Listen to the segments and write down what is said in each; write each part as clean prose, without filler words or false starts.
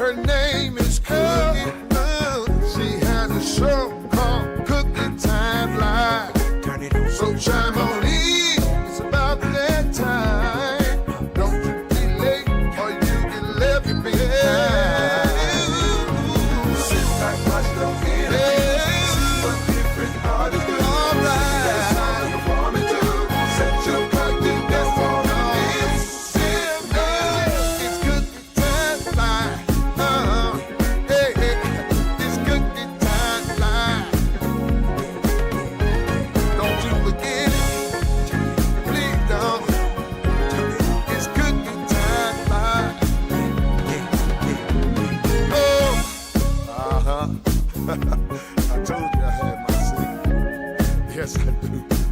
Her name is Cookie. She has a show called Cookie Time Live. So chime on in, it's about that time. Don't you be late or you get left behind. Sit back, watch the interviews, see what different artists do. All right, performing too. Set your cookie down for the it's Cookie Time Live. Hey, it's Cookie Time Live. Don't you forget it, please don't. It's Cookie Time Live. Oh, I told you I had my secret. Yes, I do.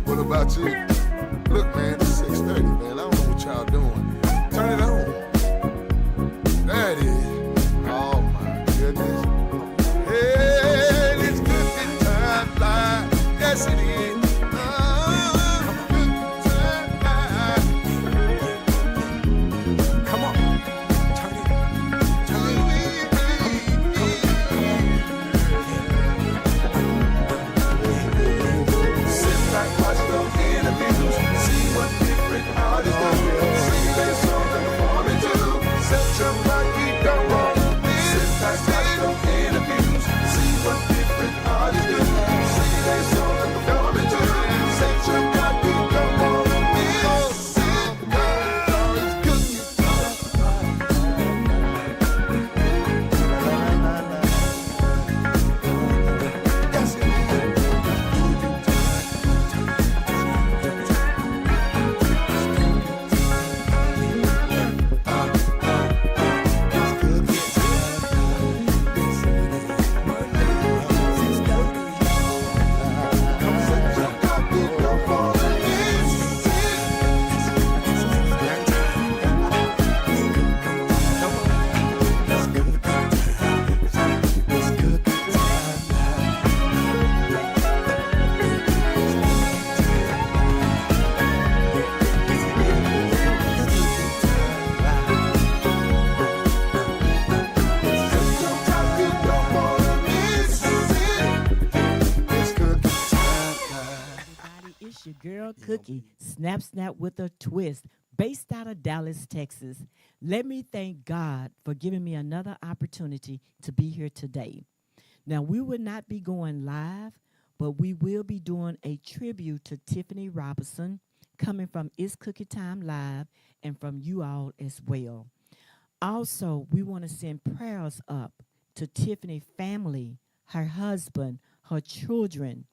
What about you? Look, man, it's 6:30, man. I don't know what y'all doing. Turn it on. There it is. Oh, my goodness. Hey, it's Cookie Time Live. Yes, it is. Cookie Time Live. Come on. Turn it. Turn it. Sit back, watch the interviews, see what different artists do. See their songs and perform it too. Set your body, don't walk. Sit back, watch the interviews, see what different artists do. See their songs and perform it too. Set your body, don't walk. Sit down, it's Cookie Time. Yes, it is. Everybody, it's your girl Cookie, Snap Snap with a twist, based out of Dallas, Texas. Let me thank God for giving me another opportunity to be here today. Now, we will not be going live, but we will be doing a tribute to Tiffany Robinson, coming from It's Cookie Time Live and from you all as well. Also, we want to send prayers up to Tiffany family, her husband, her children,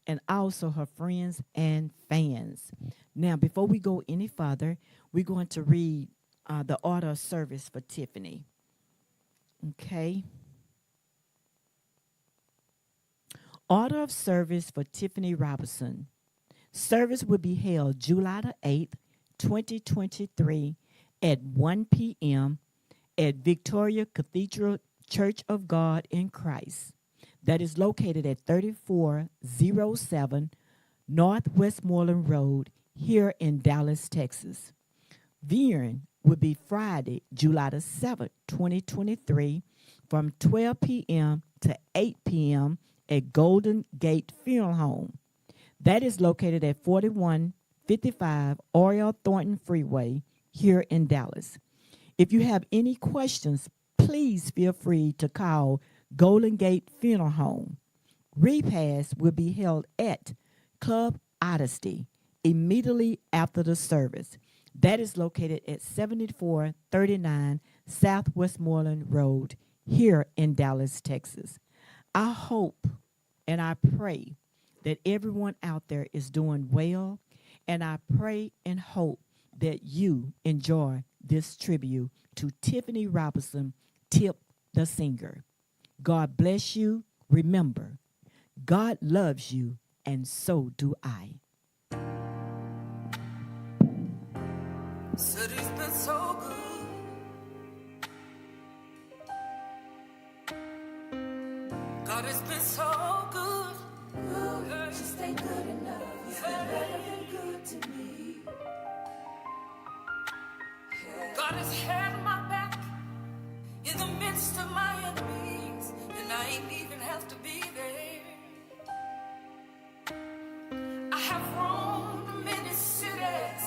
and also her friends and fans. Now, before we go any further, we're going to read the order of service for Tiffany. Okay. Order of service for Tiffany Robinson. Service will be held July the 8th, 2023 at 1 p.m. at Victoria Cathedral Church of God in Christ. That is located at 3407 North Westmoreland Road here in Dallas, Texas. Viewing will be Friday, July the 7th, 2023 from 12 p.m. to 8 p.m. at Golden Gate Funeral Home. That is located at 4155 Oriole Thornton Freeway here in Dallas. If you have any questions, please feel free to call Golden Gate Funeral Home. Repast will be held at Club Odyssey immediately after the service. That is located at 7439 South Westmoreland Road here in Dallas, Texas. I hope and I pray that everyone out there is doing well, and I pray and hope that you enjoy this tribute to Tiffany Robinson, Tip the singer. God bless you. Remember, God loves you, and so do I. Said he's been so good. God has been so good. Good, just ain't good enough. He's been better than good to me. God has had my back in the midst of my enemies, and I ain't even have to be there. I have roamed many cities,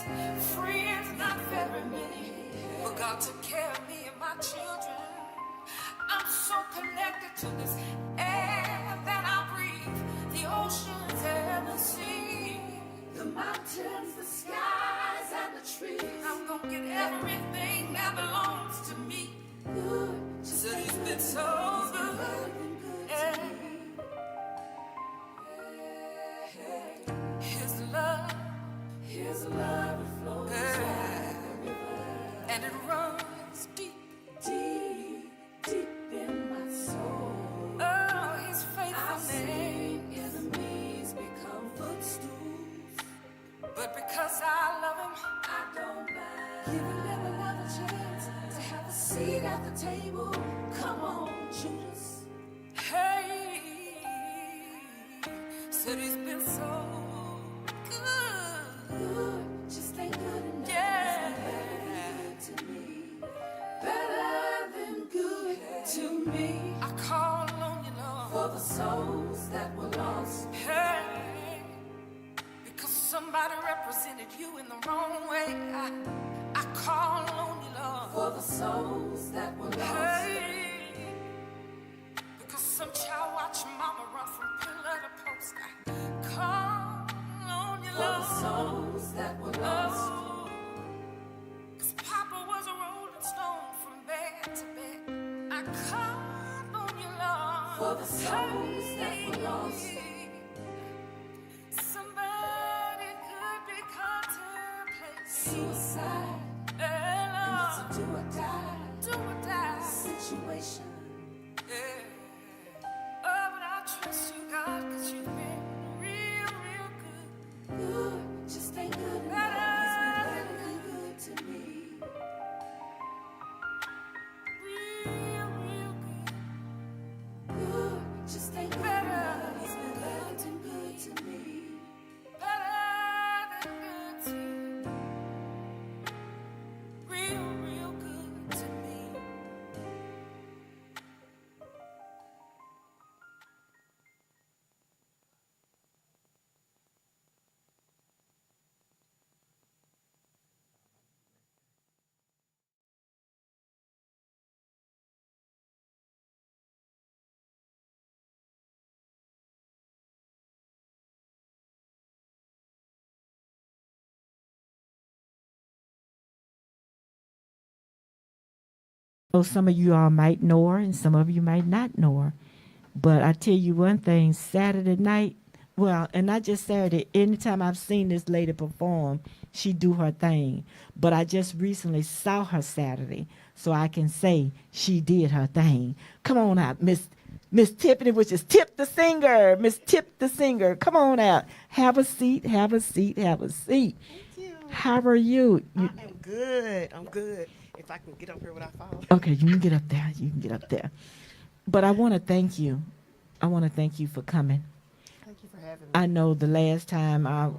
friends not very many, but God took care of me and my children. I'm so connected to this air that I breathe, the oceans and the sea, the mountains, the skies, and the trees. I'm gonna get everything that belongs to me. Good, just that he's been so good. Yeah. His love it flows like a river, and it runs deep, deep, deep in my soul. Oh, his faithfulness. Enemies become footstools, but because I love him, I don't mind. Giving them another chance to have a seat at the table. Come on, Judas. Hey, said he's been so good. Good, just ain't good enough. Yeah. Better than good to me. Better than good to me. I call on you, Lord, for the souls that were lost. Hey, because somebody represented you in the wrong way. I call on you, Lord, for the souls that were lost. Hey, because some child watched mama run from pillar to post. I call on you, Lord, for the souls that were lost. Because Papa was a rolling stone from bed to bed. I call on you, Lord, for the souls that were lost. Somebody could be contemplating suicide. And it's a do or die situation. Yeah. Oh, but I trust you, God, because you've been real, real good. Good, just ain't good enough. Better than good to me. Real, real good. Good, just ain't good enough. He's been better than good to me. Better than good to you. Real, real good to me. So some of you all might know her and some of you might not know her. But I tell you one thing, Saturday night, well, and not just Saturday, anytime I've seen this lady perform, she do her thing. But I just recently saw her Saturday, so I can say she did her thing. Come on out, Miss Tiffany, which is Tip the singer. Miss Tip the singer. Come on out. Have a seat, have a seat, have a seat. Thank you. How are you? I am good. I'm good. If I can get up here without falling. Okay, you can get up there. You can get up there. But I want to thank you. I want to thank you for coming. Thank you for having me. I know the last time I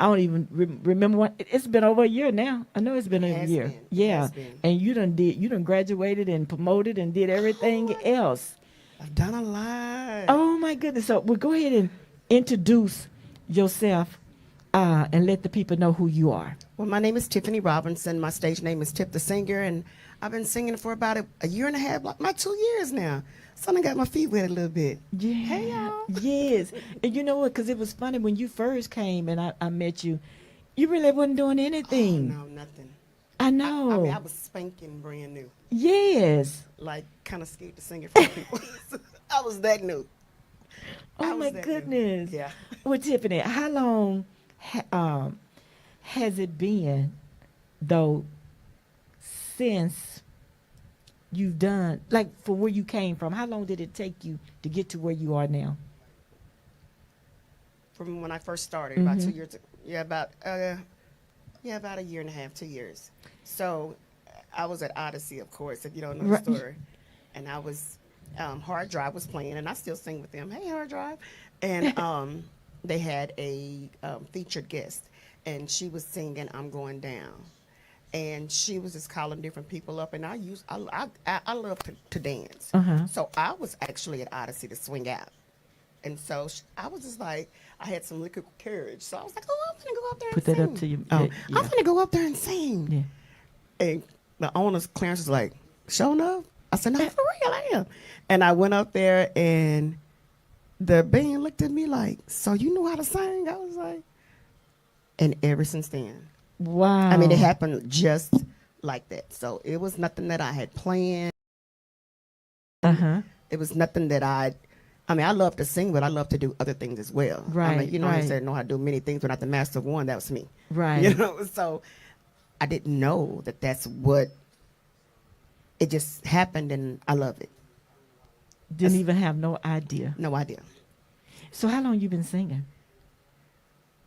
don't even remember what. It's been over a year now. I know it's been over a has year. been. It Yeah, has been. and you done graduated and promoted and did everything else. I've done a lot. Oh my goodness! So we'll go ahead and introduce yourself and let the people know who you are. Well, my name is Tiffany Robinson. My stage name is Tip the Singer, and I've been singing for about a year and a half, like 2 years now. So I got my feet wet a little bit. Yeah. Hey, y'all. Yes. And you know what? Because it was funny when you first came and I met you, you really wasn't doing Oh, anything. no, nothing. I know. I mean, I was spanking brand new. Yes. Like, kind of scared to sing it for people. I was that new. I Oh was my that new. goodness. Yeah. Well, Tiffany, how long has it been, though, since you've done, like, for where you came from? How long did it take you to get to where you are now? From when I first started, about Mm-hmm. 2 years ago. about a year and a half, 2 years. So I was at Odyssey, of course, if you don't know Right. the story. And I was, Hard Drive was playing, and I still sing with them. Hey, Hard Drive. And they had a featured guest, and she was singing I'm Going Down. and she was just calling different people up, and I love to dance. Uh-huh. So I was actually at Odyssey to swing out, and so I was just like, I had some liquid courage, so I was like, oh, I'm gonna go up there Put and that sing. up to you. Oh, Yeah. I'm gonna go up there and sing. Yeah. And the owner's Clarence was like, "Show enough." I said, "No, for real, I am." And I went up there, and the band looked at me like, "So you know how to sing?" I was like, and ever since then, Wow. I mean, it happened just like that. So it was nothing that I had planned. Uh-huh. It was nothing that I mean, I love to sing, but I love to do other things as well. I Right, mean, you know, right. I said, know how to do many things, but not the master of one. That was me. Right. You know, so I didn't know that that's what, it just happened, and I love it. Didn't even have no idea. No idea. So how long you been singing?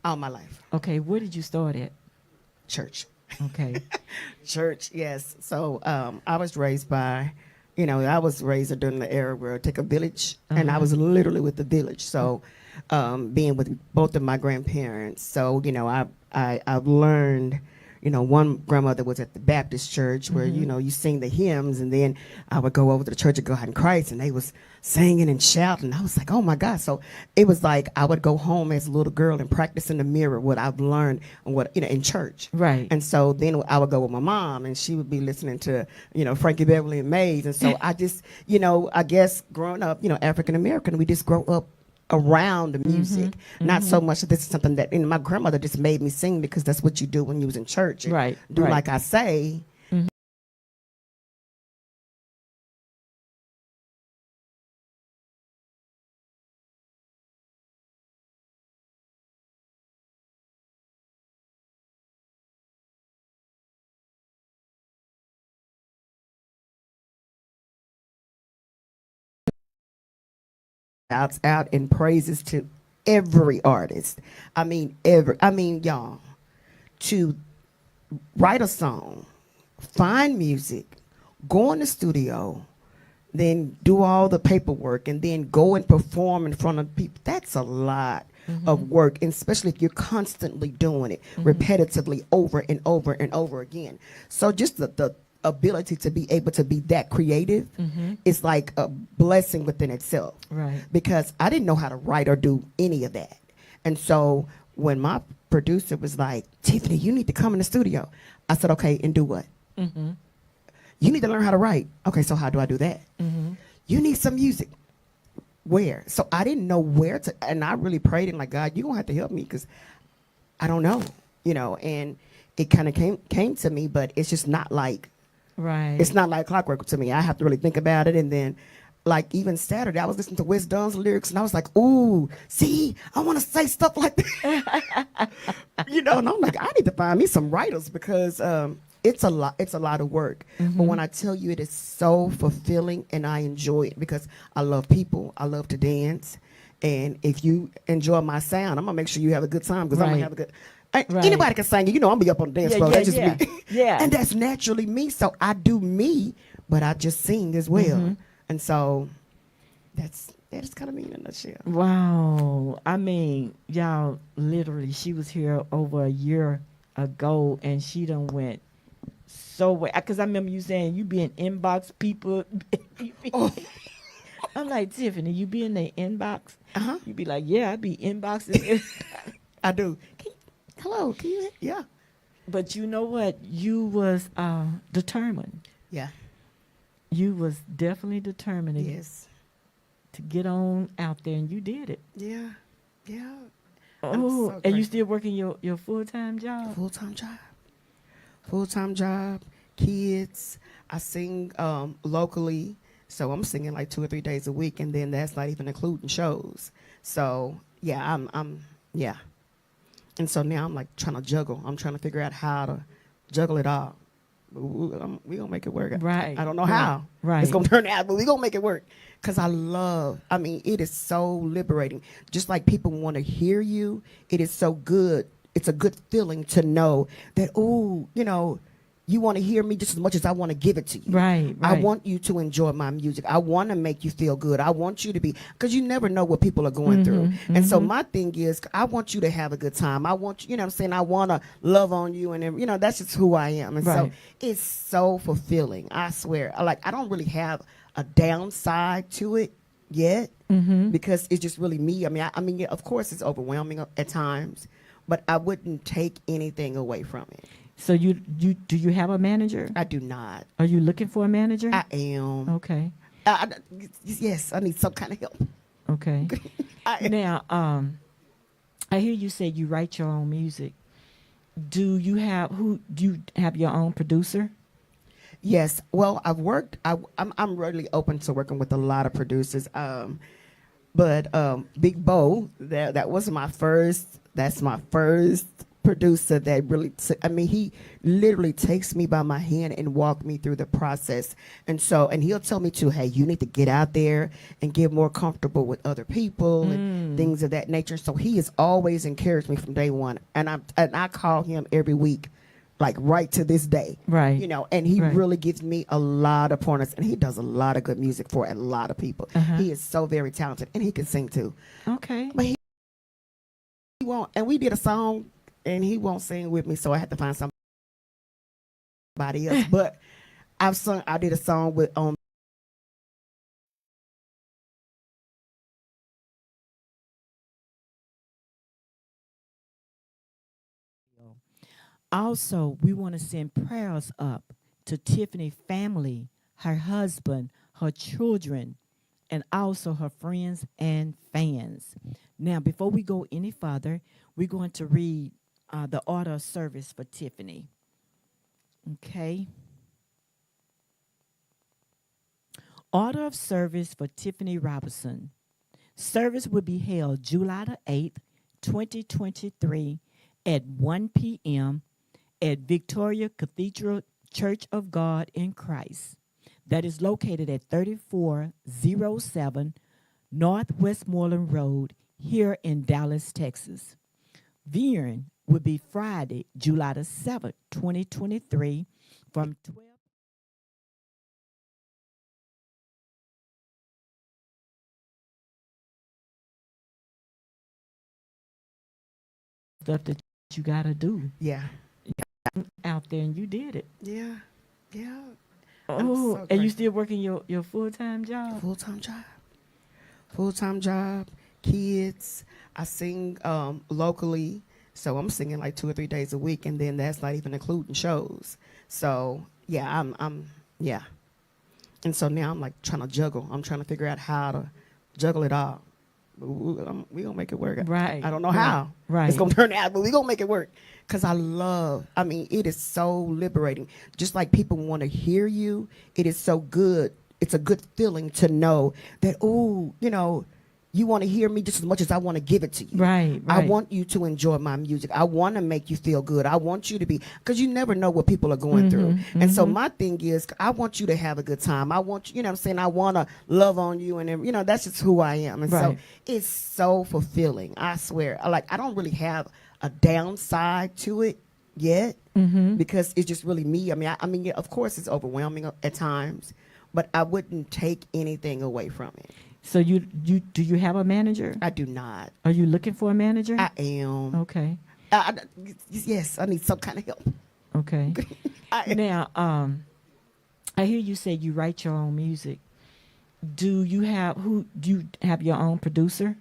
All my life. Okay, where did you start at? Church. Okay. Church, yes. So I was raised by, you know, I was raised during the era where it took a village, and I was literally with the village. So being with both of my grandparents. So, you know, I've learned, you know, one grandmother was at the Baptist church where, you know, you sing the hymns, and then I would go over to the Church of God in Christ, and they was singing and shouting. I was like, oh my God. So it was like I would go home as a little girl and practice in the mirror what I've learned and what, you know, in church. Right. And so then I would go with my mom, and she would be listening to, you know, Frankie Beverly and Mays. And so I just, you know, I guess growing up, you know, African American, we just grow up around the music. Not so much that this is something that, you know, my grandmother just made me sing because that's what you do when you was in church. And Right, do right. like I say. Out in praises to every artist. I mean, y'all, to write a song, find music, go in the studio, then do all the paperwork, and then go and perform in front of people. That's a lot of work, and especially if you're constantly doing it repetitively over and over and over again. So just the ability to be able to be that creative is like a blessing within itself. Right. Because I didn't know how to write or do any of that. And so when my producer was like, Tiffany, you need to come in the studio. I said, okay, and do what? You need to learn how to write. Okay, so how do I do that? You need some music. Where? So I didn't know where to, and I really prayed and like, God, you're gonna have to help me because I don't know, you know, and it kind of came to me, but it's just not like, Right. it's not like clockwork to me. I have to really think about it. And then like even Saturday, I was listening to Wes Dunn's lyrics and I was like, ooh, see, I want to say stuff like that. You know, and I'm like, I need to find me some writers because it's a lot of work. But when I tell you it is so fulfilling and I enjoy it because I love people, I love to dance. And if you enjoy my sound, I'm gonna make sure you have a good time because I'm gonna Right. have a good. Right. Anybody can sing, you know, I'm gonna be up on the dance floor. That's just me. Yeah. And that's naturally me. So I do me, but I just sing as well. And so that's kind of me in a nutshell. Wow. I mean, y'all, literally, she was here over a year ago, and she done went so way. Because I remember you saying you be in inbox people. I'm like, Tiffany, you be in the inbox? You be like, yeah, I be inboxing. I do. Hello, can you? Yeah. But you know what? You was determined. Yeah. You was definitely determined Yes. to get on out there, and you did it. Yeah. Yeah. Oh, so and you grateful. still working your full-time job? Full-time job. Full-time job. Kids. I sing locally, so I'm singing like 2 or 3 days a week, and then that's not even including shows. So yeah, I'm yeah. And so now I'm like trying to juggle. I'm trying to figure out how to juggle it all. We gonna make it work. Right, I don't know right, how. right. It's gonna turn out, but we gonna make it work. Cause I mean, it is so liberating. Just like people want to hear you, it is so good. It's a good feeling to know that, ooh, you know, you want to hear me just as much as I want to give it to you. Right, I right. want you to enjoy my music. I want to make you feel good. I want you to be, because you never know what people are going through. And so my thing is, I want you to have a good time. I want you know what I'm saying? I want to love on you. And, then, you know, that's just who I am. And so Right. it's so fulfilling. I swear. I don't really have a downside to it yet because it's just really me. I mean, yeah, of course it's overwhelming at times, but I wouldn't take anything away from it. So you do you have a manager? I do not. Are you looking for a manager? I am. Okay. Yes, I need some kind of help. Okay. I, Now, I hear you say you write your own music. Do you have your own producer? yes. Well, I've worked. I'm really open to working with a lot of producers. But Big Bo, that was my first. That's my first producer that really. He literally takes me by my hand and walk me through the process. And he'll tell me to, hey, you need to get out there and get more comfortable with other people and things of that nature. So he has always encouraged me from day one, and I call him every week, like right to this day. Right. You know, and he Right. really gives me a lot of pointers, and he does a lot of good music for a lot of people. He is so very talented, and he can sing too. Okay. But he won't, and we did a song, and he won't sing with me, so I had to find somebody else. But I did a song with Also, we want to send prayers up to Tiffany family, her husband, her children, and also her friends and fans. Now, before we go any further, we're going to read the order of service for Tiffany. Okay. Order of service for Tiffany Robinson. Service will be held July the 8th, 2023 at 1 p.m. at Victoria Cathedral Church of God in Christ. That is located at 3407 North Westmoreland Road here in Dallas, Texas. Viewing will be Friday, July the 7th, 2023 from 12 stuff that you got to do yeah, out there, and you did it. yeah. Oh, I'm so and you grateful. still working your full-time job? Full-time job, kids. I sing locally, so I'm singing like 2 or 3 days a week, and then that's not even including shows. So yeah, I'm yeah. And so now I'm like trying to juggle. I'm trying to figure out how to juggle it all. But we gonna make it work. Right. I don't know right, how Right. it's gonna turn out, but we gonna make it work. Cause it is so liberating. Just like people want to hear you, it is so good. It's a good feeling to know that, you want to hear me just as much as I want to give it to you. Right. I want you to enjoy my music. I want to make you feel good. I want you to be, because you never know what people are going through. And so my thing is, I want you to have a good time. I want you know what I'm saying? I want to love on you. And, then, that's just who I am. And so Right. it's so fulfilling. I swear. I don't really have a downside to it yet because it's just really me. Yeah, of course it's overwhelming at times, but I wouldn't take anything away from it. So do you have a manager? I do not. Are you looking for a manager? I am. Okay. Yes, I need some kind of help. Okay. Now, I hear you say you write your own music. Do you have your own producer?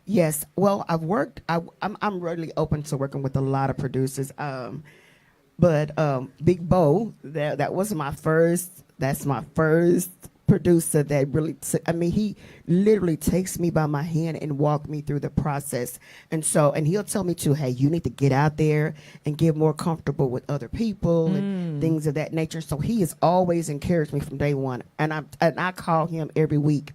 Yes. Well, I've worked. I'm really open to working with a lot of producers. But Big Bo, that was my first. That's my first producer that really. He literally takes me by my hand and walk me through the process. And he'll tell me to, hey, you need to get out there and get more comfortable with other people and things of that nature. So he has always encouraged me from day one, and I call him every week,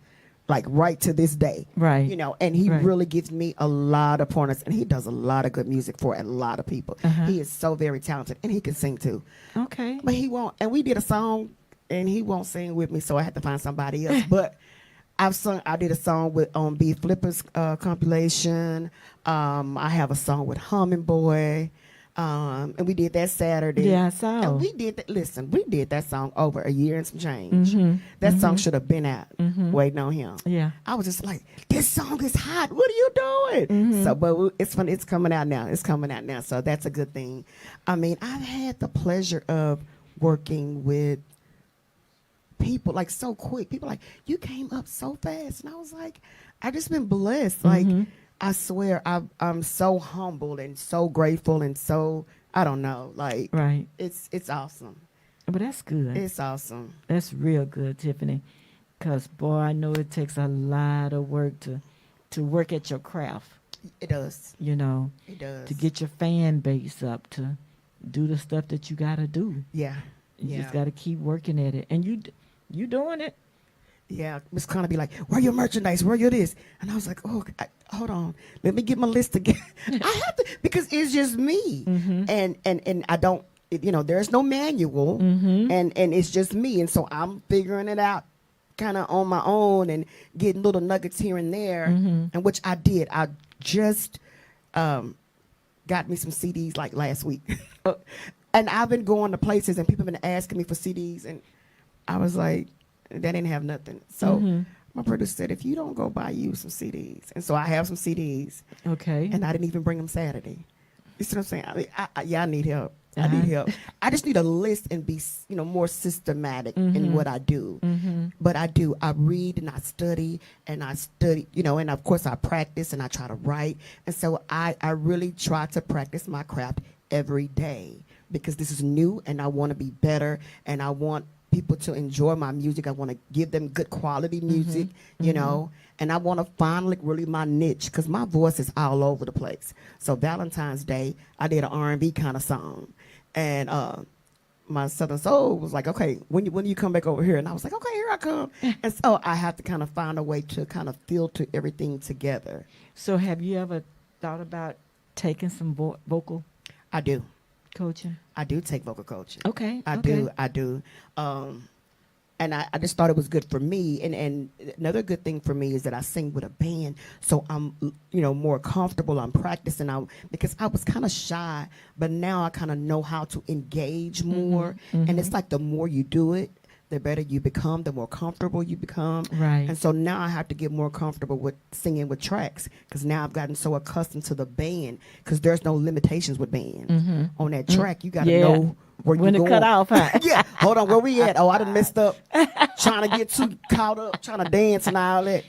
like right to this day. Right. And he Right. really gives me a lot of pointers, and he does a lot of good music for a lot of people. He is so very talented, and he can sing too. Okay. But he won't, and we did a song, and he won't sing with me, so I had to find somebody else. But I did a song with on B Flipper's compilation. I have a song with Humming Boy. And we did that Saturday. Yeah, I saw. And we did that. Listen, we did that song over a year and some change. That song should have been out waiting on him. Yeah. I was just like, this song is hot. What are you doing? So, but it's fun. It's coming out now. It's coming out now. So that's a good thing. I mean, I've had the pleasure of working with people like so quick. People like, you came up so fast. And I was like, I just been blessed. Like, I swear, I'm so humbled and so grateful and so, I don't know, like, Right. it's awesome. But that's good. It's awesome. That's real good, Tiffany. Because, boy, I know it takes a lot of work to work at your craft, It does. you know, It does. to get your fan base up, to do the stuff that you got to do. Yeah. You Yeah. just got to keep working at it. And you doing it. Yeah, Miss Connor be like, where your merchandise? Where your this? And I was like, oh, hold on. Let me get my list together. I have to, because it's just me. And I don't, there's no manual. And it's just me. And so I'm figuring it out kind of on my own and getting little nuggets here and there. And which I did. I just got me some CDs like last week. And I've been going to places and people have been asking me for CDs. And I was like, they didn't have nothing. So my producer said, if you don't go buy you some CDs. And so I have some CDs. Okay. And I didn't even bring them Saturday. You see what I'm saying? I mean, I need help. I need help. I just need a list and be, more systematic in what I do. But I do. I read and I study, and and of course I practice and I try to write. And so I really try to practice my craft every day because this is new and I want to be better and I want people to enjoy my music. I want to give them good quality music, and I want to find like really my niche because my voice is all over the place. So Valentine's Day, I did an R&B kind of song, and my Southern Soul was like, okay, when do you come back over here? And I was like, okay, here I come. And so I have to kind of find a way to kind of filter everything together. So have you ever thought about taking some vocal I do. coaching? I do take vocal coaching. Okay. I do. And I just thought it was good for me. And another good thing for me is that I sing with a band. So I'm, more comfortable. I'm practicing because I was kind of shy, but now I kind of know how to engage more. And it's like the more you do it, the better you become, the more comfortable you become. Right. And so now I have to get more comfortable with singing with tracks because now I've gotten so accustomed to the band because there's no limitations with bands. On that track, you got to know where when you're to going. cut off, huh? Yeah. Hold on, where we at? Oh, I done messed up. Trying to get too caught up, trying to dance and all that.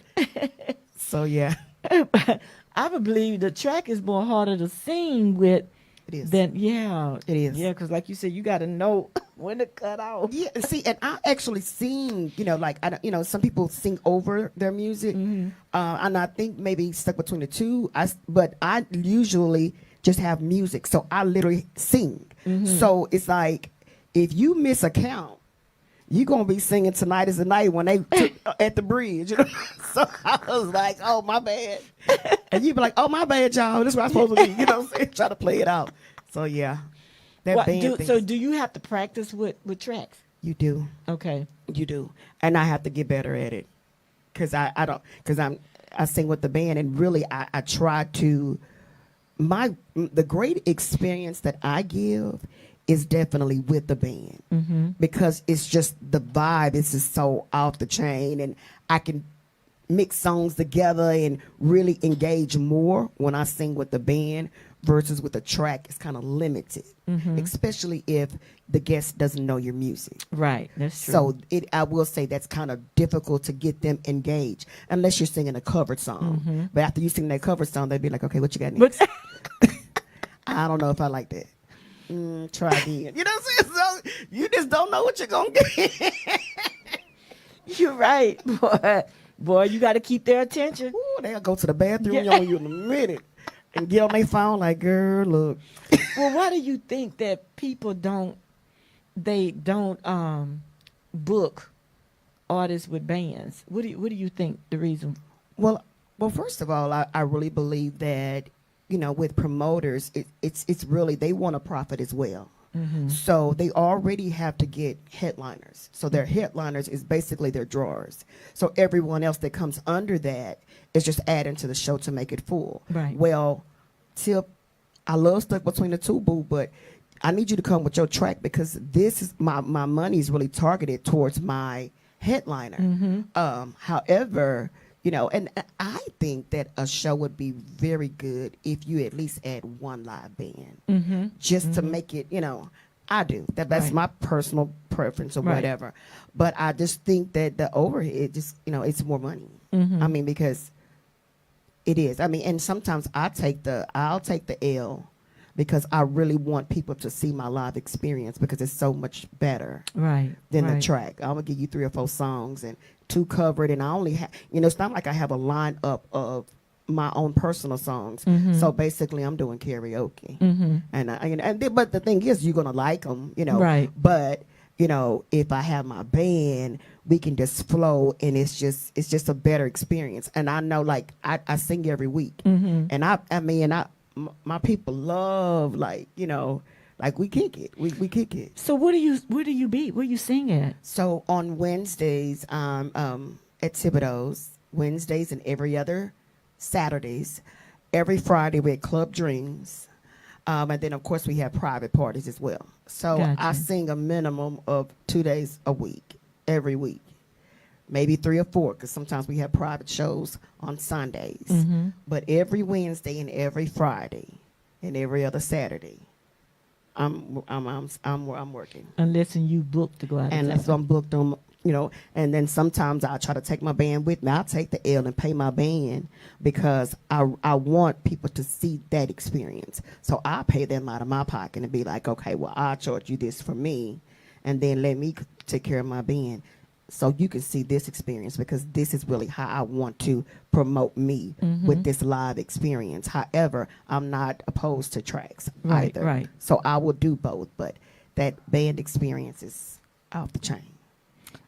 So, yeah. I would believe the track is more harder to sing with It is. than, yeah. It is. Yeah, because like you said, you got to know when to cut off. Yeah, see, and I actually sing, some people sing over their music. And I think maybe stuck between the two. But I usually just have music. So I literally sing. So it's like, if you miss a count, you're going to be singing Tonight is the Night when they took at the bridge. So I was like, oh, my bad. And you'd be like, oh, my bad, y'all. This is what I'm supposed to be, what I'm saying? Try to play it out. So, yeah. That band thing. So do you have to practice with tracks? You do. Okay. You do. And I have to get better at it. Because I sing with the band. And really, I try to, the great experience that I give is definitely with the band because it's just the vibe is just so off the chain and I can mix songs together and really engage more when I sing with the band versus with the track. It's kind of limited, especially if the guest doesn't know your music. Right, that's true. So I will say that's kind of difficult to get them engaged unless you're singing a covered song. But after you sing that covered song, they'd be like, okay, what you got next? I don't know if I like that. Try again. You know what I'm saying? So you just don't know what you're going to get. You're right, boy. Boy, you got to keep their attention. Ooh, they'll go to the bathroom Yeah. on you in a minute and get on their phone like, girl, look. Well, why do you think that people don't book artists with bands? What do you think the reason? Well, first of all, I really believe that, with promoters, it's really, they want to profit as well. So they already have to get headliners. So their headliners is basically their drawers. So everyone else that comes under that is just adding to the show to make it full. Right. Well, Tip, I love Stuck Between the Two, boo, but I need you to come with your track because this is my money is really targeted towards my headliner. However, you know, and I think that a show would be very good if you at least add one live band, just to make it, you know. I do. That's Right. my personal preference or Right. whatever. But I just think that the overhead just, you know, it's more money. I mean, because it is. I mean, and sometimes I'll take the L because I really want people to see my live experience because it's so much better Right. than right. the track. I'm gonna give you 3 or 4 songs and 2 covered, and I only have, you know, it's not like I have a lineup of my own personal songs. So basically, I'm doing karaoke, but the thing is, you're gonna like them, you know. Right. But you know, if I have my band, we can just flow, and it's just a better experience. And I know, like, I sing every week, and my people love, like, you know, like we kick it, we kick it. So where do you sing at? So on Wednesdays, at Thibodeau's, Wednesdays and every other Saturdays. Every Friday we're at Club Dreams. And then, of course, we have private parties as well. So I Gotcha. sing a minimum of 2 days a week, every week. Maybe 3 or 4, because sometimes we have private shows on Sundays. But every Wednesday and every Friday and every other Saturday, I'm working. Unless you book to go out. And that's I'm booked on, you know, and then sometimes I try to take my band with me. I'll take the L and pay my band because I want people to see that experience. So I pay them out of my pocket and be like, okay, well, I'll charge you this for me, and then let me take care of my band so you can see this experience, because this is really how I want to promote me with this live experience. However, I'm not opposed to tracks Right, either. right. So I will do both, but that band experience is off the chain.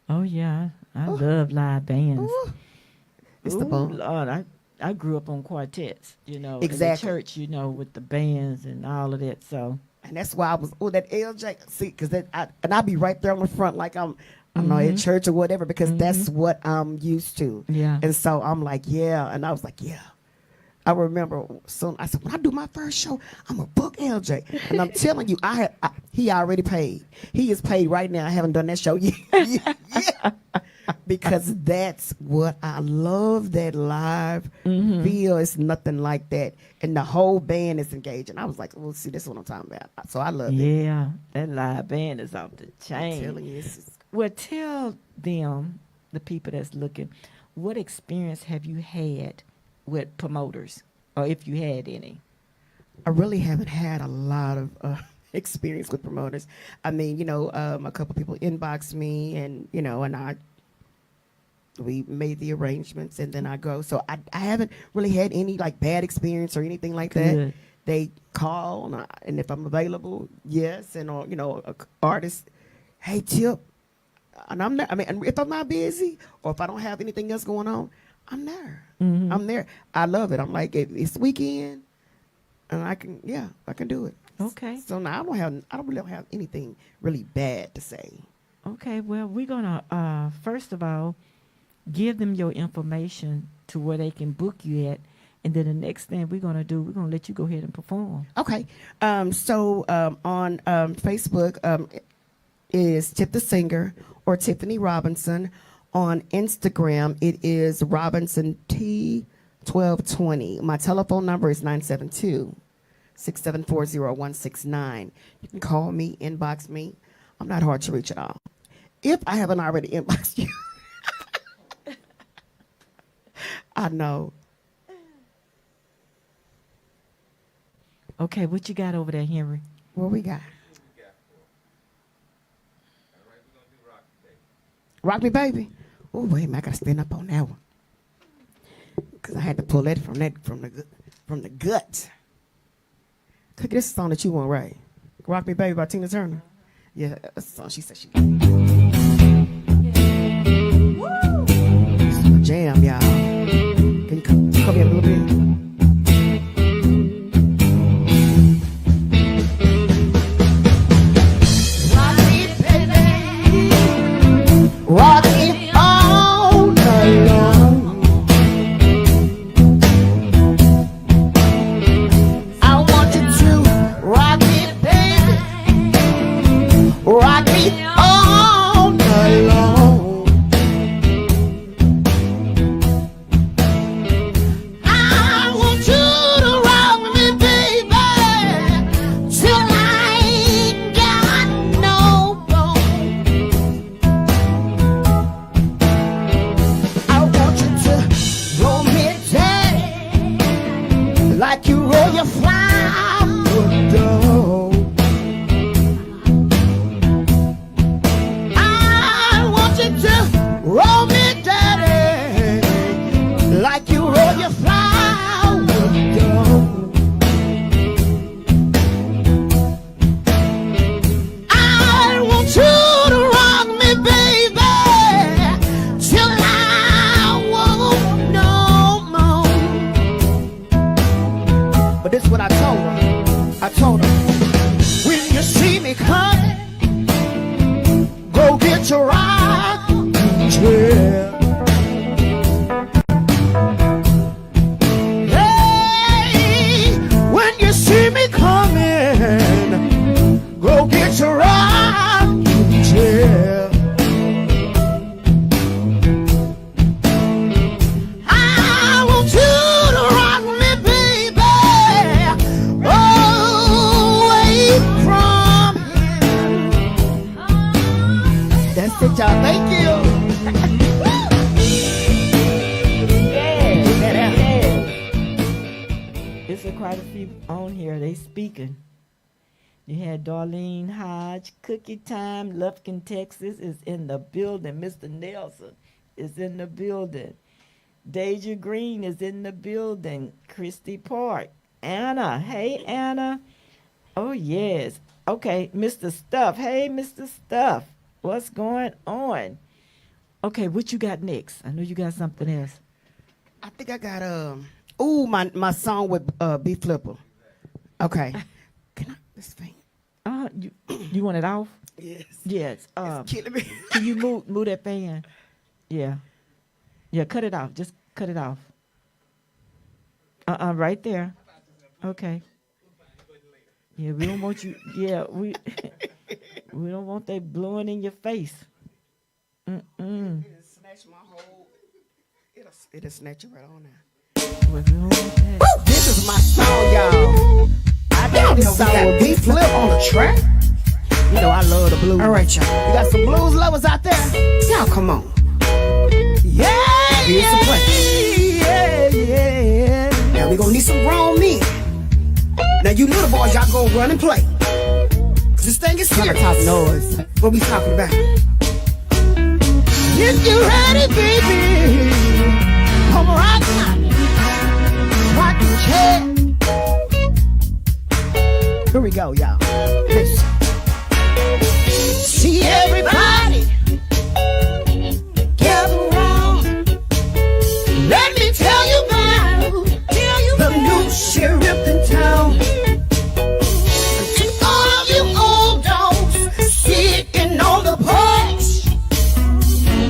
Oh yeah, I love live bands. Ooh. It's the Ooh, bomb. Lord, I grew up on quartets, you know, Exactly. in the church, you know, with the bands and all of that. So And that's why I was, that LJ, see, because I'll be right there on the front like I'm not at church or whatever, because that's what I'm used to. Yeah. And so I'm like, yeah. And I was like, yeah. I remember, so I said, when I do my first show, I'm going to book LJ. And I'm telling you, he already paid. He is paid right now. I haven't done that show yet. Yeah. Because that's what I love, that live feel. It's nothing like that. And the whole band is engaged. And I was like, well, see, this is what I'm talking about. So I love it. yeah, that live band is off the I'm chain. telling you, it's Well, tell them, the people that's looking, what experience have you had with promoters, or if you had any? I really haven't had a lot of experience with promoters. I mean, you know, a couple people inboxed me, and you know, and we made the arrangements, and then I go. So I haven't really had any like bad experience or anything like that. Good. They call, and if I'm available, yes, and or you know, a artist, hey, Tip, and I'm there. I mean, and if I'm not busy or if I don't have anything else going on, I'm there. I'm there. I love it. I'm like, it's weekend, and I can do it. Okay. So now I don't really have anything really bad to say. Okay, well, we're gonna first of all give them your information to where they can book you at, and then the next thing we're gonna do, we're gonna let you go ahead and perform. Okay. So on Facebook is Tip the Singer or Tiffany Robinson. On Instagram, it is Robinson T1220. My telephone number is 972-674-0169. You can call me, inbox me. I'm not hard to reach at all. If I haven't already inboxed you, I know. Okay, what you got over there, Henry? What we got? Rock Me Baby. Oh, wait a minute, I gotta stand up on that one. Cause I had to pull that from the gut. Cookie, this is a song that you want, right? Rock Me Baby by Tina Turner. Yeah, that's a song she said she It's a jam, y'all. Can you come here a little bit? Rock it all night long. I want you to on here. They speaking. You had Darlene Hodge, Cookie Time, Lufkin, Texas is in the building. Mr. Nelson is in the building. Deja Green is in the building. Christy Park. Anna. Hey, Anna. Oh, yes. Okay, Mr. Stuff. Hey, Mr. Stuff. What's going on? Okay, what you got next? I know you got something else. I think I got my song with B Flipper. Okay. Can I this thing? You want it off? Yes. Yes. It's killing me. Can you move that fan? Yeah. Yeah, cut it off. Just cut it off. Right there. Okay. Yeah, we don't want you. Yeah, we we don't want that blowing in your face. It'll snatch my whole. It'll snatch you right on now. Well, we don't want that. This is my song, y'all. I got this song with B Flip on the track. You know I love the blues. All right, y'all. You got some blues lovers out there? Y'all, come on. Yeah, here's the play. Yeah. Now we gonna need some grown men. Now you little boys, y'all go run and play. This thing is serious. Talk noise. What we talking about? If you ready, baby, come rock now. Rockin' chair. Here we go, y'all. Listen. See everybody gather around. Let me tell you about the new sheriff in town. To all of you old dogs sitting on the porch,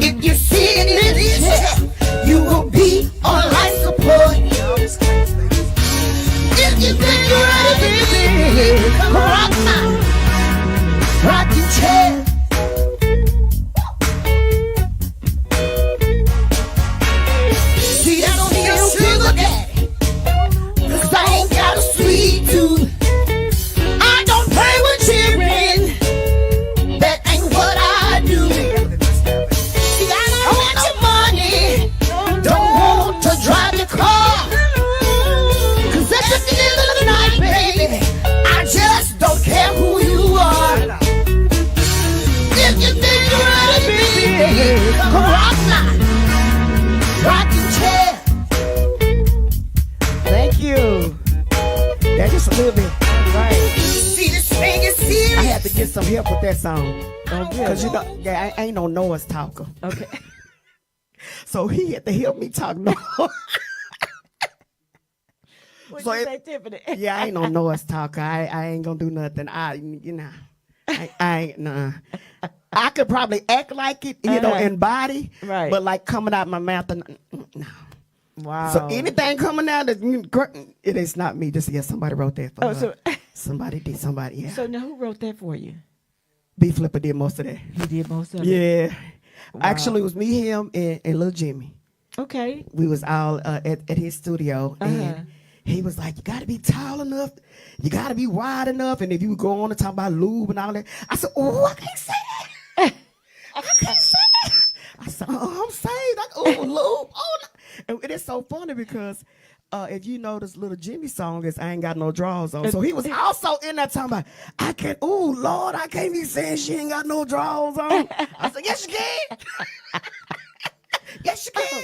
if you see in this chair, you will be on life support. If you think you're ready, baby, come rock now. Rockin' chair. See, I don't need a sugar daddy, 'cause I ain't got a sweet tooth. I don't play with children, that ain't what I do. See, I don't want your money, don't want to drive your car, 'cause at the end of the night, baby, I just don't care who you are. If you think you're ready, baby, come rock now. Rockin' chair. Thank you. That's just a little bit. Right. See, this thing is serious. I had to get some help with that song. Oh, good. Because you know, I ain't no noise talker. Okay. So he had to help me talk noise. What So you it- say, Tiffany? Yeah, I ain't no noise talker. I ain't gonna do nothing. I ain't nah. I could probably act like it, you know, Uh-huh. in body, Right. but like coming out my mouth, no. Wow. So anything coming out, it is not me. Just yeah, somebody wrote that for Oh, her. so Somebody did. Somebody, yeah. so now who wrote that for you? B Flipper did most of that. He did most of it. Yeah. Wow. Actually, it was me, him, and Lil Jimmy. Okay. We was all at his studio, Uh-huh. and he was like, "You got to be tall enough, you got to be wide enough, and if you go on to talk about lube and all that," I said, "Oh, I can't say that. I can't say that." I said, "Oh, I'm saved. Oh, lube. Oh," no. And it is so funny because if you know this Little Jimmy song is "I Ain't Got No Drawers On," so he was also in that talking about, "I can't. Oh Lord, I can't be saying she ain't got no drawers on." I said, "Yes, you can. Yes, you can."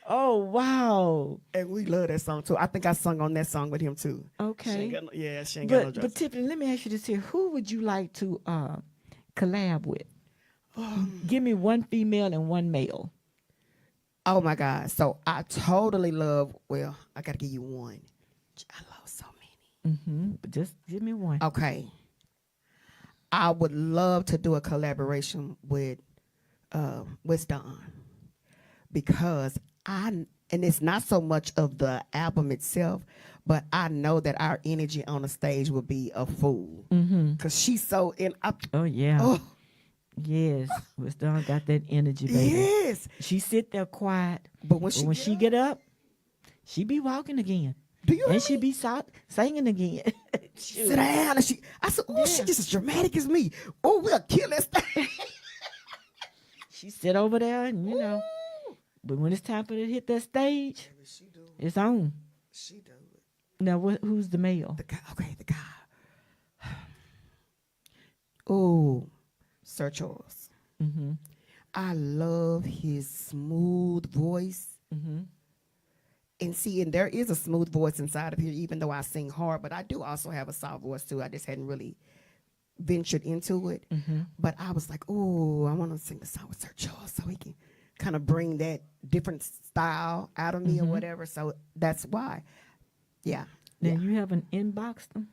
Oh, wow. And we love that song too. I think I sung on that song with him too. She Okay. ain't got no, yeah, she ain't got no But dress. Tiffany, let me ask you this here. Who would you like to collab with? Give me one female and one male. Oh my God. So I totally love, well, I got to give you one. I love so many. But just give me one. Okay. I would love to do a collaboration with Dawn, because and it's not so much of the album itself, but I know that our energy on the stage will be a fool. Because she's so Oh, yeah. oh, Yes. Miss Dawn got that energy, baby. yes. She sit there quiet. But when But she when she get up, she be walking again. do you And she be singing again. sit down, and I said, oh, she Yeah. just as dramatic as me. Oh, we'll kill this thing. She sit over there and, you know. But when it's time for her to hit that stage, it's on. She do it. Now, who's the male? The guy. Okay, the guy. Oh, Sir Charles. Mm-hmm. I love his smooth voice. Mm-hmm. And see, and there is a smooth voice inside of here, even though I sing hard, but I do also have a soft voice too. I just hadn't really ventured into it. Mm-hmm. But I was like, oh, I want to sing the song with Sir Charles so he can kind of bring that different style out of me or whatever. So that's why. Yeah. Now you haven't inboxed them?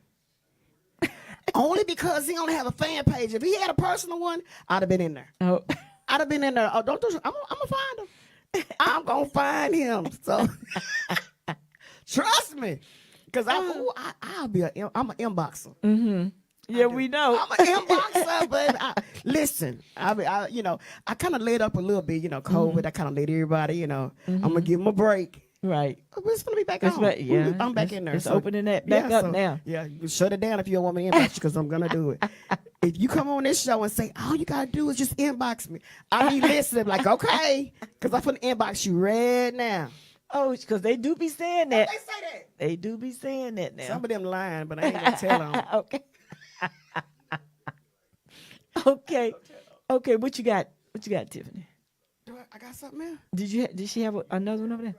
Only because he don't have a fan page. If he had a personal one, I'd have been in there. Oh, I'd have been in there. Oh, don't do. I'm gonna find him. I'm gonna find him. So trust me, because I'm an inboxer. mm-hmm. Yeah, we know. I'm an inboxer, but listen, I kind of laid up a little bit. COVID. I kind of let everybody. I'm gonna give him a break. Right. We're just gonna be back It's on. right, yeah. I'm back in there. It's opening that back up now. Yeah, you shut it down if you don't want me to inbox you, because I'm gonna do it. If you come on this show and say all you gotta do is just inbox me, I be listening like, okay, because I'm gonna inbox you right now. Oh, because they do be saying that. They say that. They do be saying that now. Some of them lying, but I ain't gonna tell them. Okay. Okay. Okay. What you got? What you got, Tiffany? I got something there? Did she have another one over there?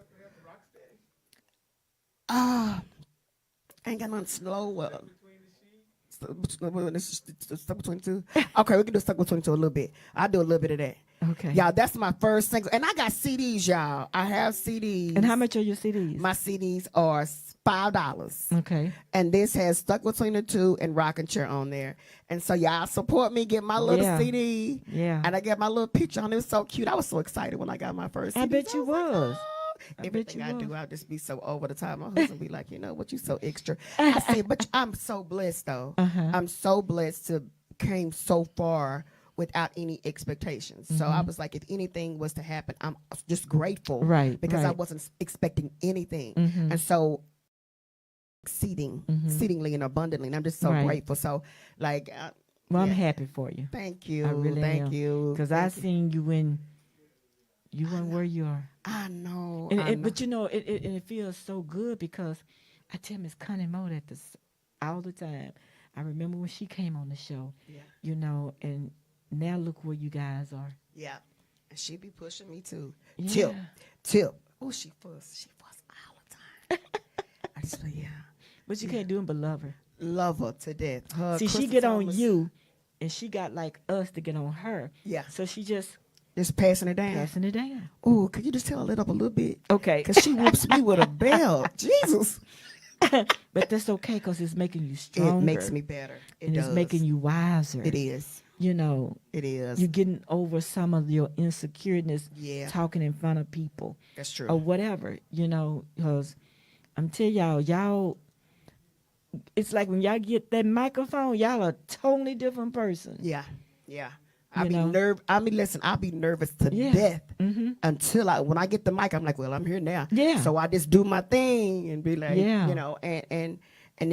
I ain't got nothing slow. Stuck between two. Okay, we can do stuck between two a little bit. I'll do a little bit of that. Okay. Y'all, that's my first single. And I got CDs, y'all. I have CDs. And how much are your CDs? My CDs are $5. Okay. And this has Stuck Between the Two and Rockin' Chair on there. And so y'all support me, get my little Yeah. CD. Yeah. And I got my little picture on it. It was so cute. I was so excited when I got my first CD. I bet you was. Everything I you do, was. I'll just be so over the top. My husband be like, what, you so extra. I say, but I'm so blessed, though. Uh-huh. I'm so blessed to came so far without any expectations. So I was like, if anything was to happen, I'm just grateful. Right, Because I right. wasn't expecting anything. Mhm. And so exceedingly and abundantly. And I'm just so Right. grateful. So, like, Well, I'm yeah. happy for you. Thank you. I really Thank am. you. Because I Thank you. seen you when you weren't where you are. I know. And, I know. But it feels so good because I tell Miss Connie Moe that this all the time. I remember when she came on the show, Yeah. and now look where you guys are. Yeah. And she be pushing me too. Yeah. Tip. Oh, she fuss all the time. I just, yeah. But you can't do it but love her. Love her to death. Her See, she Crystal get on Thomas, you, and she got like us to get on her. Yeah. So she just Just passing it down. passing it down. Oh, could you just tell it up a little bit? Okay. Because she whoops me with a bell. Jesus. But that's okay because it's making you stronger. It makes me better. It and does. it's making you wiser. It is. It is. You're getting over some of your insecurities Yeah. talking in front of people That's true. or whatever, because I'm telling y'all, it's like when y'all get that microphone, y'all a totally different person. Yeah. Yeah. You know? I'll be nervous to Yeah. death Mhm. until when I get the mic, I'm like, well, I'm here now. Yeah. So I just do my thing and be like, Yeah. and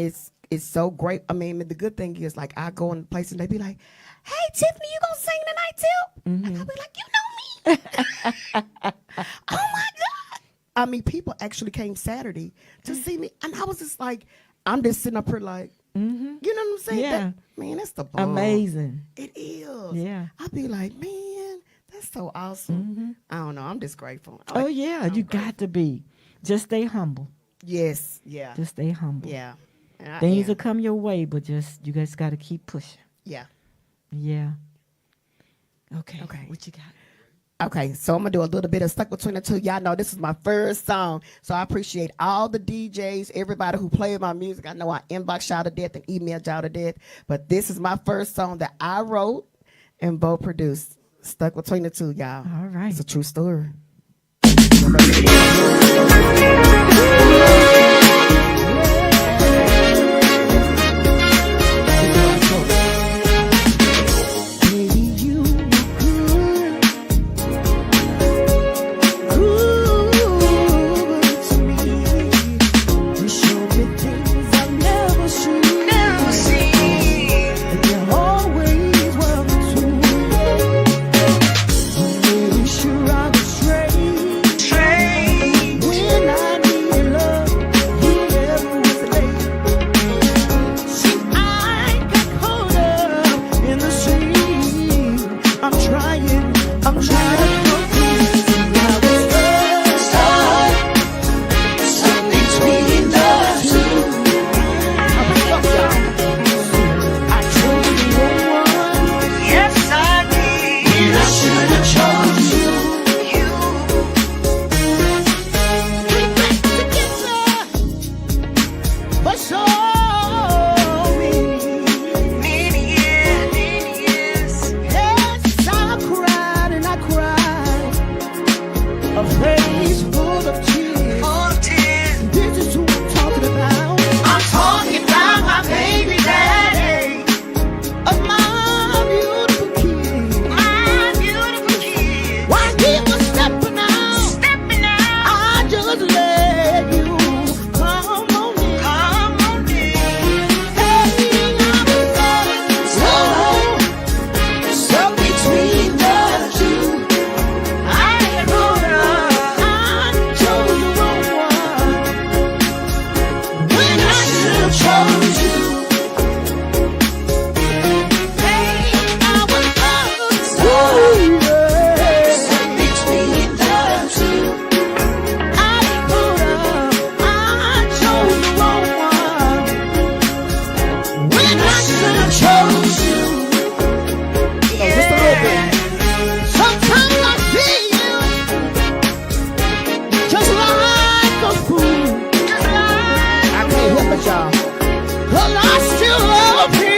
it's so great. I mean, the good thing is like I go in places and they be like, hey, Tiffany, you gonna sing tonight, Tip? Mm-hmm. And I'll be like, you know me. Oh my God. I mean, people actually came Saturday to see me. And I was just like, I'm just sitting up here like, you know what I'm saying? Yeah. Man, that's the bomb. Amazing. It is. Yeah. I'd be like, man, that's so awesome. I don't know. I'm just grateful. Oh yeah, you got to be. Just stay humble. Yes. Yeah. Just stay humble. Yeah. And I Things am. will come your way, but you guys got to keep pushing. Yeah. Yeah. Okay. Okay. What you got? Okay, so I'm gonna do a little bit of Stuck Between the Two. Y'all know this is my first song, so I appreciate all the DJs, everybody who played my music. I know I inboxed y'all to death and emailed y'all to death, but this is my first song that I wrote and Bo produced. Stuck Between the Two, y'all. All right. It's a true story. Maybe you were good to me. You showed me things I've never seen. And you always were true. I'm really sure I was straight. A face full of tears. This is who I'm talking about. I'm talking about my baby daddy. Of my beautiful kid. While he was stepping out, I just let you come on in. Hey, I'm so between the two. I chose the wrong one when I should have chose you. Hey, I was between the two. I chose the wrong one when I should have chose you. Just a little bit. Sometimes I see you just like a fool. I can't help it, y'all. 'Cause I still love him.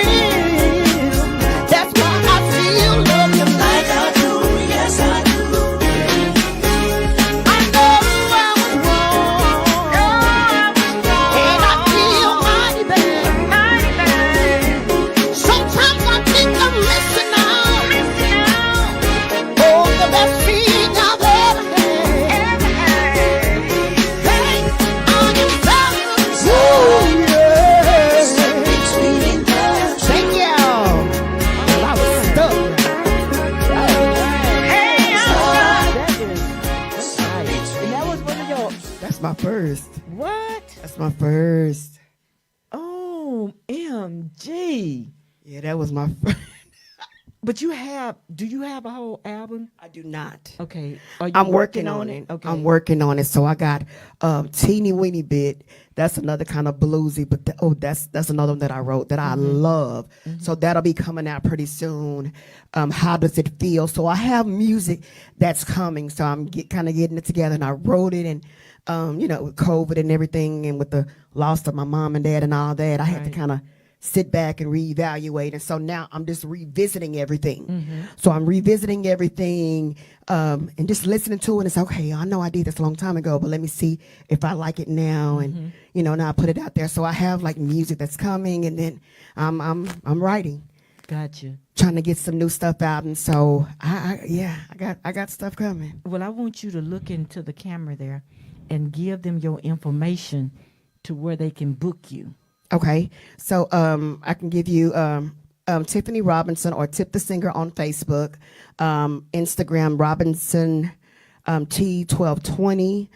That's why I still love him like I do. Yes, I do. I know I was wrong. And I feel mighty bad. Sometimes I think I'm missing out. Oh, the best thing I've ever had. Hey, I am so thank y'all. Well, I was stuck. And that was one of your. That's my first. What? That's my first. Oh, MG. Yeah, that was my first. But do you have a whole album? I do not. Okay. Are you I'm working on it. Okay. I'm working on it. So I got Teeny Weeny Bit. That's another kind of bluesy, but that's another one that I wrote that I love. So that'll be coming out pretty soon. How does it feel? So I have music that's coming. So I'm kind of getting it together, and I wrote it, and with COVID and everything, and with the loss of my mom and dad and all that, I had to Right. kind of sit back and reevaluate. And so now I'm just revisiting everything. So I'm revisiting everything and just listening to it. And it's okay, I know I did this a long time ago, but let me see if I like it now. And, now I put it out there. So I have like music that's coming, and then I'm writing, Gotcha. trying to get some new stuff out. And so I got stuff coming. Well, I want you to look into the camera there and give them your information to where they can book you. Okay, so I can give you Tiffany Robinson or Tip the Singer on Facebook, Instagram Robinson T1220,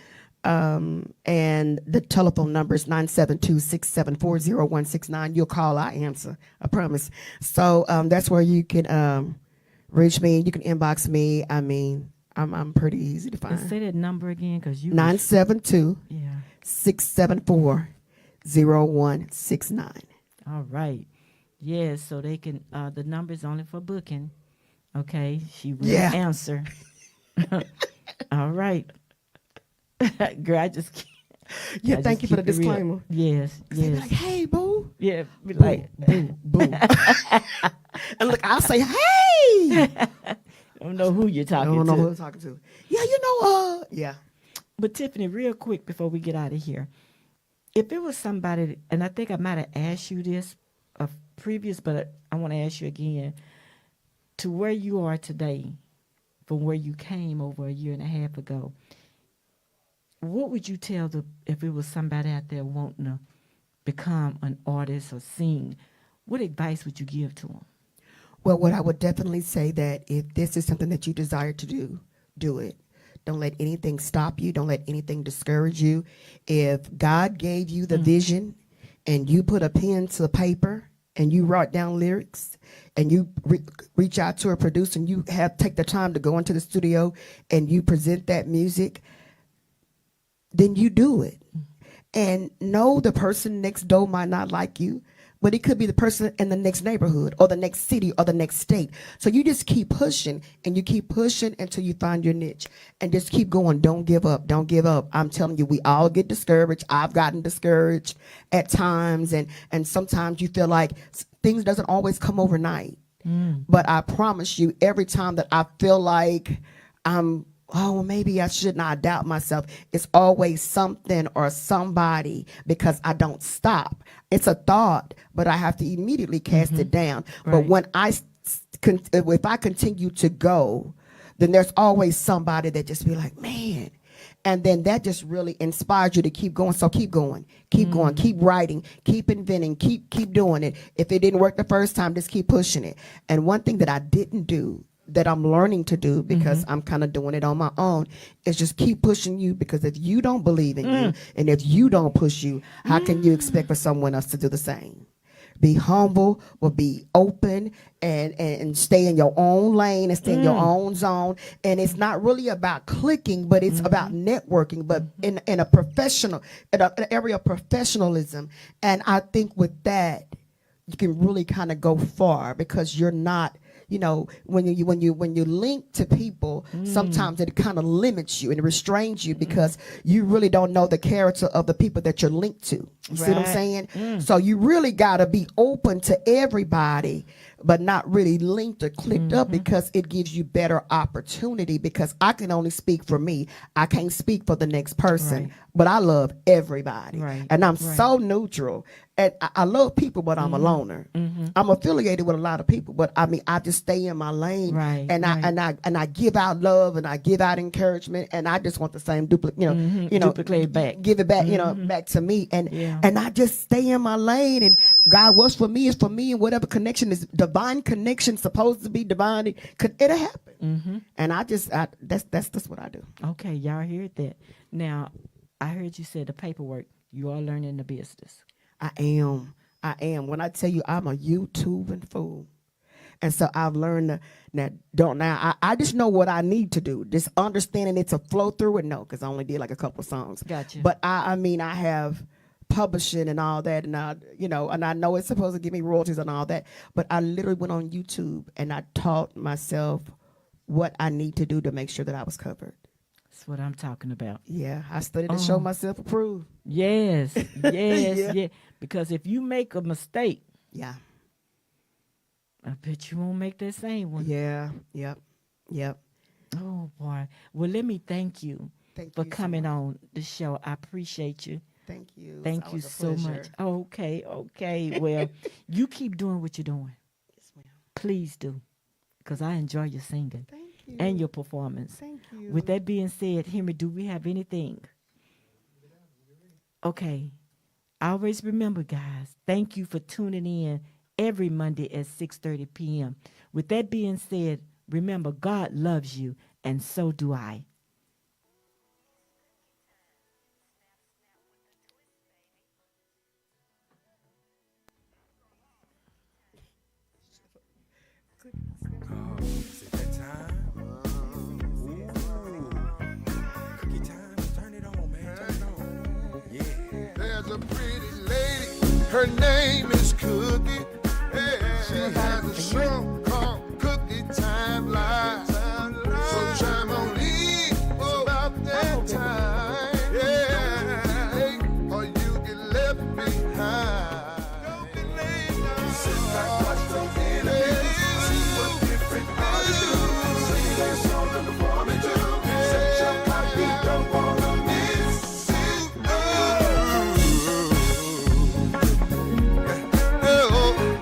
and the telephone number is 972-674-0169. You'll call, I answer, I promise. So that's where you can reach me. You can inbox me. I mean, I'm pretty easy to And find. say that number again, because you. 972-674-0169. 0169. All right. Yes, so they can. The number is only for booking. Okay, she will answer. All right. Girl, I just can't. Yeah, I thank just you for the keep it real. disclaimer. Yes, They be yes. like, hey, boo. Yeah, be like, Boo, boo. And look, I'll say, hey. I don't know who you're I talking don't know to. who I'm talking to. Yeah, yeah. But Tiffany, real quick before we get out of here, if it was somebody, and I think I might have asked you this previous, but I want to ask you again, to where you are today, from where you came over a year and a half ago, what would you tell if it was somebody out there wanting to become an artist or sing? What advice would you give to them? Well, what I would definitely say that if this is something that you desire to do, do it. Don't let anything stop you. Don't let anything discourage you. If God gave you the vision and you put a pen to the paper and you write down lyrics and you reach out to a producer and you take the time to go into the studio and you present that music, then you do it. And no, the person next door might not like you, but it could be the person in the next neighborhood or the next city or the next state. So you just keep pushing and you keep pushing until you find your niche and just keep going. Don't give up. Don't give up. I'm telling you, we all get discouraged. I've gotten discouraged at times. And sometimes you feel like things doesn't always come overnight. But I promise you, every time that I feel like I'm oh, well, maybe I should not doubt myself. It's always something or somebody because I don't stop. It's a thought, but I have to immediately cast it down. But Right. when if I continue to go, then there's always somebody that just be like, man. And then that just really inspires you to keep going. So keep going, keep writing, keep inventing, keep doing it. If it didn't work the first time, just keep pushing it. And one thing that I didn't do that I'm learning to do because I'm kind of doing it on my own is just keep pushing you, because if you don't believe in you and if you don't push you, how can you expect for someone else to do the same? Be humble, or be open, and stay in your own lane and stay in your own zone. And it's not really about clicking, but it's about networking, but in a professional, in an area of professionalism. And I think with that, you can really kind of go far, because you're not, you know, when you link to people, sometimes it kind of limits you and restrains you, because you really don't know the character of the people that you're linked to. You see what I'm Right. saying? So you really got to be open to everybody, but not really linked or clicked up, because it gives you better opportunity. Because I can only speak for me. I can't speak for the next person, Right. but I love everybody. Right. And I'm Right. so neutral. And I love people, but I'm a loner. I'm affiliated with a lot of people, but I mean, I just stay in my lane. Right, And right. I give out love, and I give out encouragement, and I just want the same Duplicate back. give it back, back to me. And Yeah. and I just stay in my lane, and God, what's for me is for me, and whatever connection is divine connection, supposed to be divine, it'll happen. And that's what I do. Okay, y'all heard that. Now, I heard you said the paperwork. You are learning the business. I am. When I tell you I'm a YouTubing fool. And so I've learned I just know what I need to do. Just understanding it's a flow through it. No, because I only did like a couple of songs. Gotcha. But I mean, I have publishing and all that, and and I know it's supposed to give me royalties and all that. But I literally went on YouTube and I taught myself what I need to do to make sure that I was covered. That's what I'm talking about. Yeah, I studied to show myself approved. Yes, yes, Yeah. yeah. Because if you make a mistake, Yeah. I bet you won't make that same one. Yeah. Yep. Oh boy. Well, let me thank you Thank for you so coming much. on the show. I appreciate you. Thank you. It's Thank you always a so much. pleasure. Okay. Well, you keep doing what you're doing. Yes, ma'am. Please do. Because I enjoy your singing Thank you. and your performance. Thank you. With that being said, Henry, do we have anything? Okay. Always remember, guys, thank you for tuning in every Monday at 6:30 p.m. With that being said, remember, God loves you, and so do I. Oh, is it that time? Ooh. Cookie time. Turn it on, man. Turn it on. Yeah. There's a pretty lady, her name is Cookie. She has a show called Cookie Time Live. So chime on in, it's about that time. Yeah, or you get left behind. Don't be late now. Sit back, watch the interview, see what different artists do. Sing their song and perform it too. Set your copy, don't wanna miss it. Oh.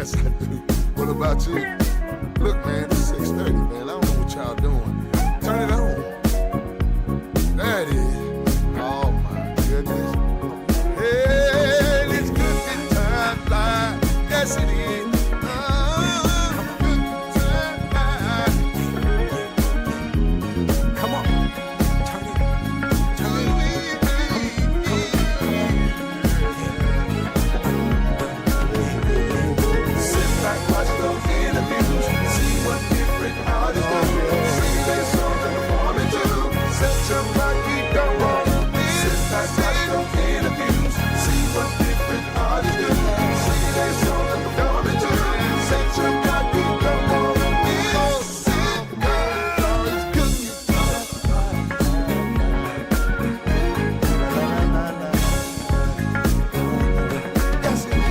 Yes, I do. What about you? Look, man, it's 6:30, man. I don't know what y'all doing. Turn it on. There it is. Oh, my goodness. Hey, it's cooking time live. Yes, it is. Cooking time live. Come on. Turn it. Sit back, watch those interviews. See what different artists do. See their songs and perform it too. Set your lucky don't want to miss. Sit back, watch those interviews. See what different artists do. See their songs and perform it too. Set your lucky don't want to miss. Sit back, it's cooking. Yes, it is.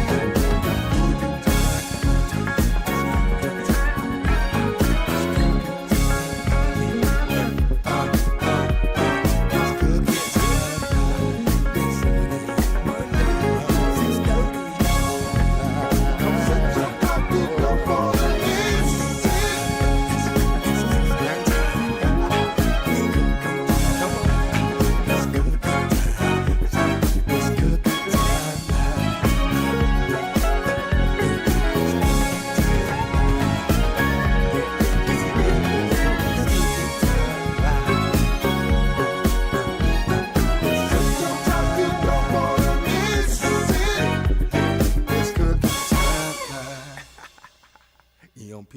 EMP,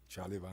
Charlie Vine.